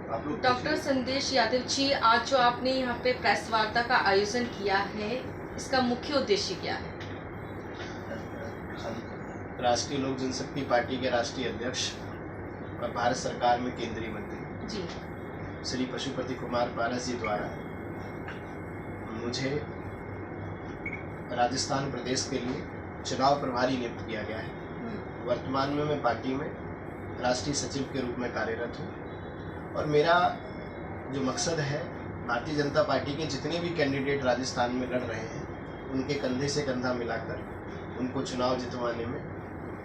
आप लोग डॉक्टर संदेश यादव जी, आज जो आपने यहाँ पे प्रेस वार्ता का आयोजन किया है, इसका मुख्य उद्देश्य क्या है? हम राष्ट्रीय लोक जनशक्ति पार्टी के राष्ट्रीय अध्यक्ष और भारत सरकार में केंद्रीय मंत्री जी। श्री पशुपति कुमार पारस जी द्वारा मुझे राजस्थान प्रदेश के लिए चुनाव प्रभारी नियुक्त किया गया है। वर्तमान में मैं पार्टी में राष्ट्रीय सचिव के रूप में कार्यरत हूँ और मेरा जो मकसद है, भारतीय जनता पार्टी के जितने भी कैंडिडेट राजस्थान में लड़ रहे हैं उनके कंधे से कंधा मिलाकर उनको चुनाव जितवाने में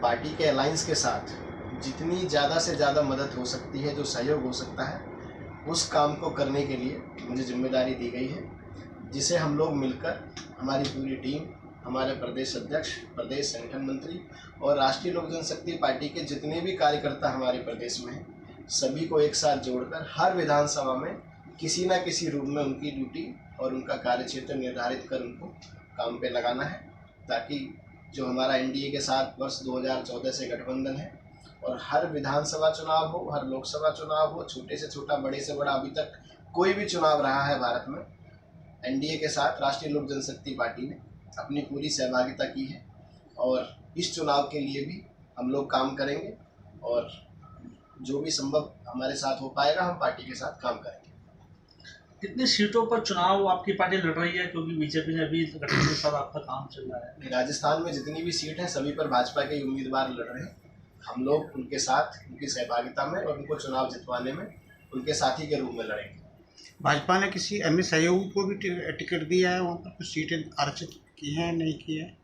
पार्टी के अलायंस के साथ जितनी ज़्यादा से ज़्यादा मदद हो सकती है, जो सहयोग हो सकता है, उस काम को करने के लिए मुझे जिम्मेदारी दी गई है, जिसे हम लोग मिलकर, हमारी पूरी टीम, हमारे प्रदेश अध्यक्ष, प्रदेश संगठन मंत्री और राष्ट्रीय लोक जनशक्ति पार्टी के जितने भी कार्यकर्ता हमारे प्रदेश में हैं, सभी को एक साथ जोड़कर हर विधानसभा में किसी न किसी रूप में उनकी ड्यूटी और उनका कार्यक्षेत्र निर्धारित कर उनको काम पे लगाना है, ताकि जो हमारा एनडीए के साथ वर्ष 2014 से गठबंधन है और हर विधानसभा चुनाव हो, हर लोकसभा चुनाव हो, छोटे से छोटा, बड़े से बड़ा, अभी तक कोई भी चुनाव रहा है भारत में, एनडीए के साथ राष्ट्रीय लोक जनशक्ति पार्टी ने अपनी पूरी सहभागिता की है और इस चुनाव के लिए भी हम लोग काम करेंगे और जो भी संभव हमारे साथ हो पाएगा, हम पार्टी के साथ काम करेंगे। कितनी सीटों पर चुनाव आपकी पार्टी लड़ रही है, क्योंकि बीजेपी ने अभी गठबंधन के साथ आपका काम चल रहा है? राजस्थान में जितनी भी सीट हैं सभी पर भाजपा के उम्मीदवार लड़ रहे हैं। हम लोग उनके साथ, उनकी सहभागिता में और उनको चुनाव जितवाने में उनके साथी के रूप में लड़ेंगे। भाजपा ने किसी अन्य सहयोगी को भी टिकट दिया है, वहाँ पर कुछ सीटें आरक्षित की हैं, नहीं की है?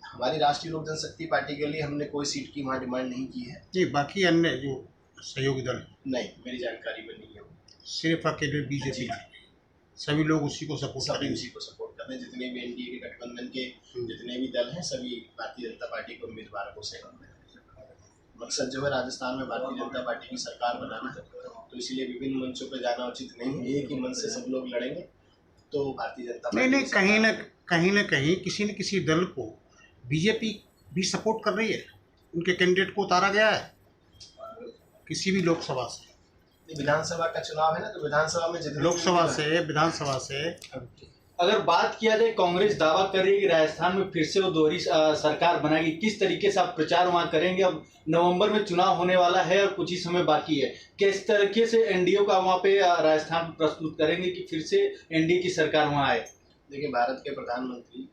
हमारी राष्ट्रीय लोक जनशक्ति पार्टी के लिए हमने कोई सीट की वहाँ डिमांड नहीं की है। जी, बाकी अन्य जो सहयोगी दल नहीं, मेरी जानकारी में नहीं है। सिर्फ अकेले बीजेपी, सभी लोग उसी को सपोर्ट सभी करेंगे। उसी को सपोर्ट कर रहे हैं। जितने भी एनडीए के गठबंधन के जितने भी दल हैं, सभी भारतीय जनता पार्टी के उम्मीदवारों को सहयोग कर रहे हैं। मकसद जो है राजस्थान में भारतीय जनता पार्टी की सरकार बनाना है, तो इसीलिए विभिन्न मंचों पर जाना उचित नहीं है। एक ही मंच से सब लोग लड़ेंगे तो भारतीय जनता पार्टी नहीं, कहीं ना कहीं किसी न किसी दल को बीजेपी भी सपोर्ट कर रही है, उनके कैंडिडेट को उतारा गया है किसी भी लोकसभा से। विधानसभा का चुनाव है ना, तो विधानसभा में जितने विधानसभा से अगर बात किया जाए, कांग्रेस दावा कर रही है कि राजस्थान में फिर से वो दोहरी सरकार बनाएगी। किस तरीके से आप प्रचार वहां करेंगे? अब नवंबर में चुनाव होने वाला है और कुछ ही समय बाकी है। किस तरीके से एनडीए का वहां पे राजस्थान प्रस्तुत करेंगे कि फिर से एनडीए की सरकार वहां आए? देखिए, भारत के प्रधानमंत्री,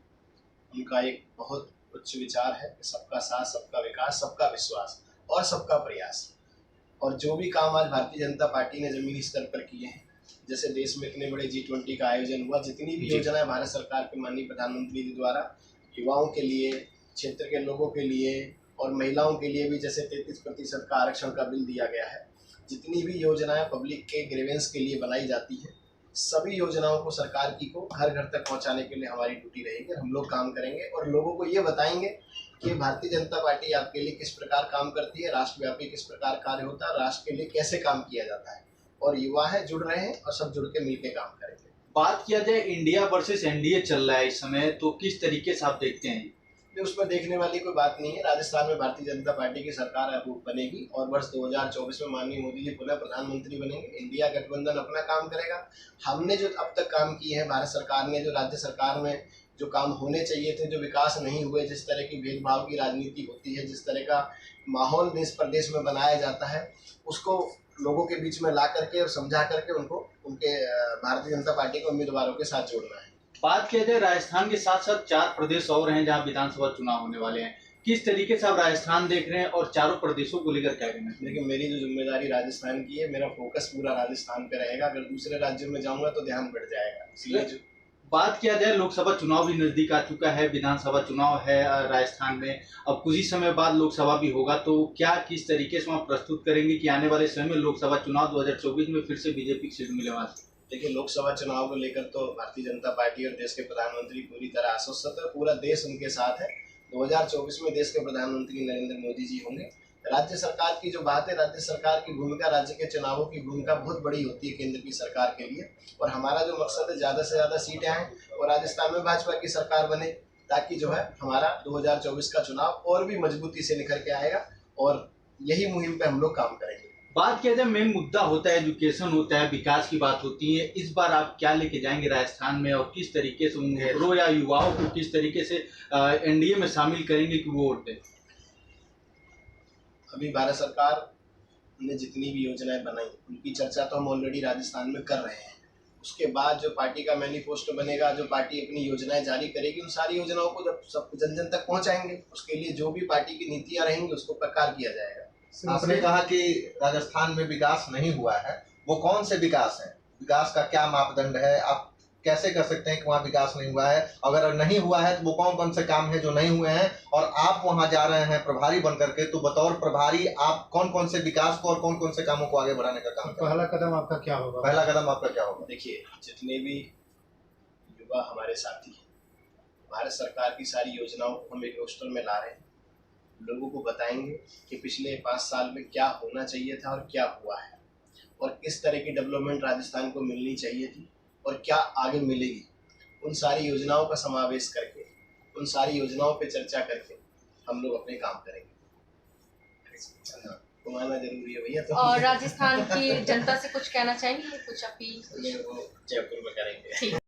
उनका एक बहुत उच्च विचार है, सबका साथ, सबका विकास, सबका विश्वास और सबका प्रयास। और जो भी काम आज भारतीय जनता पार्टी ने जमीनी स्तर पर किए हैं, जैसे देश में इतने बड़े G20 का आयोजन हुआ, जितनी भी योजनाएं भारत सरकार के माननीय प्रधानमंत्री जी द्वारा युवाओं के लिए, क्षेत्र के लोगों के लिए और महिलाओं के लिए भी, जैसे 33% का आरक्षण का बिल दिया गया है, जितनी भी योजनाएं पब्लिक के ग्रीवेंस के लिए बनाई जाती है, सभी योजनाओं को सरकार की को घर घर तक पहुंचाने के लिए हमारी ड्यूटी रहेगी। हम लोग काम करेंगे और लोगों को ये बताएंगे कि भारतीय जनता पार्टी आपके लिए किस प्रकार काम करती है, राष्ट्रव्यापी किस प्रकार कार्य होता है, राष्ट्र के लिए कैसे काम किया जाता है। और युवा है, जुड़ रहे हैं और सब जुड़ के मिलकर काम करेंगे। बात किया जाए, इंडिया वर्सेस एनडीए चल रहा है इस समय, तो किस तरीके से आप देखते हैं? उसमें देखने वाली कोई बात नहीं है। राजस्थान में भारतीय जनता पार्टी की सरकार बनेगी और वर्ष 2024 में माननीय मोदी जी पुनः प्रधानमंत्री बनेंगे। इंडिया गठबंधन अपना काम करेगा। हमने जो अब तक काम किए हैं, भारत सरकार ने जो राज्य सरकार में जो काम होने चाहिए थे, जो विकास नहीं हुए, जिस तरह की भेदभाव की राजनीति होती है, जिस तरह का माहौल देश प्रदेश में बनाया जाता है, उसको लोगों के बीच में ला करके और समझा करके उनको उनके भारतीय जनता पार्टी के उम्मीदवारों के साथ जोड़ना है। बात किया जाए, राजस्थान के साथ साथ 4 प्रदेश और हैं जहां विधानसभा चुनाव होने वाले हैं। किस तरीके से आप राजस्थान देख रहे हैं और चारों प्रदेशों को लेकर क्या कहना है? देखिए, मेरी जो जिम्मेदारी राजस्थान की है, मेरा फोकस पूरा राजस्थान पे रहेगा। अगर दूसरे राज्यों में जाऊंगा तो ध्यान बढ़ जाएगा। इसलिए बात किया जाए, लोकसभा चुनाव भी नजदीक आ चुका है, विधानसभा चुनाव है राजस्थान में, अब कुछ ही समय बाद लोकसभा भी होगा, तो क्या किस तरीके से वहाँ प्रस्तुत करेंगे कि आने वाले समय में लोकसभा चुनाव 2024 में फिर से बीजेपी की सीट मिले वहाँ से? देखिए, लोकसभा चुनाव को लेकर तो भारतीय जनता पार्टी और देश के प्रधानमंत्री पूरी तरह आश्वस्त है। पूरा देश उनके साथ है। 2024 में देश के प्रधानमंत्री नरेंद्र मोदी जी होंगे। राज्य सरकार की जो बात है, राज्य सरकार की भूमिका, राज्य के चुनावों की भूमिका बहुत बड़ी होती है केंद्र की सरकार के लिए। और हमारा जो मकसद है, ज़्यादा से ज़्यादा सीटें आएँ और राजस्थान में भाजपा की सरकार बने, ताकि जो है हमारा 2024 का चुनाव और भी मजबूती से निखर के आएगा और यही मुहिम पे हम लोग काम करेंगे। बात किया जाए, मेन मुद्दा होता है एजुकेशन, होता है विकास की बात होती है। इस बार आप क्या लेके जाएंगे राजस्थान में, और किस तरीके से उन वोटरों या युवाओं को किस तरीके से एनडीए में शामिल करेंगे कि वो वोट दें? अभी भारत सरकार ने जितनी भी योजनाएं बनाई उनकी चर्चा तो हम ऑलरेडी राजस्थान में कर रहे हैं। उसके बाद जो पार्टी का मैनिफेस्टो बनेगा, जो पार्टी अपनी योजनाएं जारी करेगी, उन सारी योजनाओं को जब सब जन जन तक पहुंचाएंगे, उसके लिए जो भी पार्टी की नीतियां रहेंगी उसको प्रकार किया जाएगा। आपने कहा कि राजस्थान में विकास नहीं हुआ है, वो कौन से विकास है? विकास का क्या मापदंड है? आप कैसे कर सकते हैं कि वहाँ विकास नहीं हुआ है? अगर नहीं हुआ है तो वो कौन कौन से काम है जो नहीं हुए हैं? और आप वहाँ जा रहे हैं प्रभारी बन करके, तो बतौर प्रभारी आप कौन कौन से विकास को और कौन कौन से कामों को आगे बढ़ाने का काम करें? पहला कदम आपका क्या होगा? पहला कदम आपका क्या होगा? देखिए, जितने भी युवा हमारे साथी हैं, भारत सरकार की सारी योजनाओं को हम एक रोस्टर में ला रहे हैं। लोगों को बताएंगे कि पिछले 5 साल में क्या होना चाहिए था और क्या हुआ है, और किस तरह की डेवलपमेंट राजस्थान को मिलनी चाहिए थी और क्या आगे मिलेगी। उन सारी योजनाओं का समावेश करके, उन सारी योजनाओं पे चर्चा करके हम लोग अपने काम करेंगे। घुमाना जरूरी है भैया। तो और राजस्थान की जनता से कुछ कहना चाहेंगे, कुछ अपील? वो जयपुर में करेंगे। ठीक।